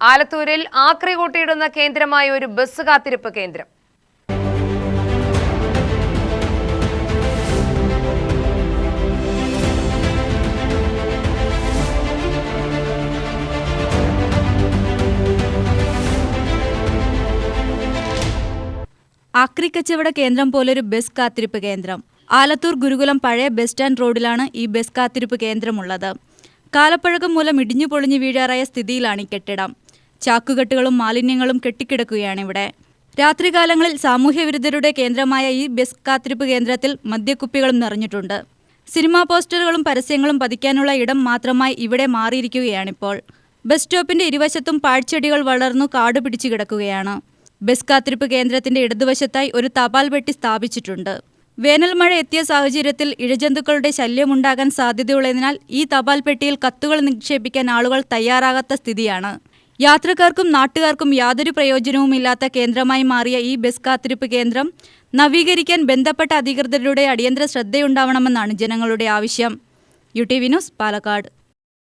ആലത്തൂരിൽ ആക്രി കൂട്ടിയിടുന്ന കേന്ദ്രമായ ഒരു ബസ് കാത്തിരിപ്പ് കേന്ദ്രം. ആക്രി കച്ചവട കേന്ദ്രം പോലൊരു ബസ് കാത്തിരിപ്പ് കേന്ദ്രം. ആലത്തൂർ ഗുരുകുലം പഴയ ബസ് സ്റ്റാൻഡ് റോഡിലാണ് ഈ ബസ് കാത്തിരിപ്പ് കേന്ദ്രമുള്ളത്. കാലപ്പഴക്കം മൂലം ഇടിഞ്ഞു പൊളിഞ്ഞു വീഴാറായ സ്ഥിതിയിലാണ് ഈ കെട്ടിടം. ചാക്കുകെട്ടുകളും മാലിന്യങ്ങളും കെട്ടിക്കിടക്കുകയാണിവിടെ. രാത്രികാലങ്ങളിൽ സാമൂഹ്യവിരുദ്ധരുടെ കേന്ദ്രമായ ഈ ബസ് കാത്തിരിപ്പ് കേന്ദ്രത്തിൽ മദ്യക്കുപ്പികളും നിറഞ്ഞിട്ടുണ്ട്. സിനിമാ പോസ്റ്ററുകളും പരസ്യങ്ങളും പതിക്കാനുള്ള ഇടം മാത്രമായി ഇവിടെ മാറിയിരിക്കുകയാണിപ്പോൾ. ബസ് സ്റ്റോപ്പിന്റെ ഇരുവശത്തും പാഴ്ചെടികൾ വളർന്നു കാട് പിടിച്ചു കിടക്കുകയാണ്. ബസ് കാത്തിരിപ്പ് കേന്ദ്രത്തിന്റെ ഇടതുവശത്തായി ഒരു തപാൽ പെട്ടി സ്ഥാപിച്ചിട്ടുണ്ട്. വേനൽ മഴ എത്തിയ സാഹചര്യത്തിൽ ഇഴജന്തുക്കളുടെ ശല്യമുണ്ടാകാൻ സാധ്യതയുള്ളതിനാൽ ഈ തപാൽ പെട്ടിയിൽ കത്തുകൾ നിക്ഷേപിക്കാൻ ആളുകൾ തയ്യാറാകാത്ത സ്ഥിതിയാണ്. യാത്രക്കാർക്കും നാട്ടുകാർക്കും യാതൊരു പ്രയോജനവുമില്ലാത്ത കേന്ദ്രമായി മാറിയ ഈ ബസ് കാത്തിരിപ്പ് കേന്ദ്രം നവീകരിക്കാൻ ബന്ധപ്പെട്ട അധികൃതരുടെ അടിയന്തര ശ്രദ്ധയുണ്ടാവണമെന്നാണ് ജനങ്ങളുടെ ആവശ്യം. UTV news, Palakkad.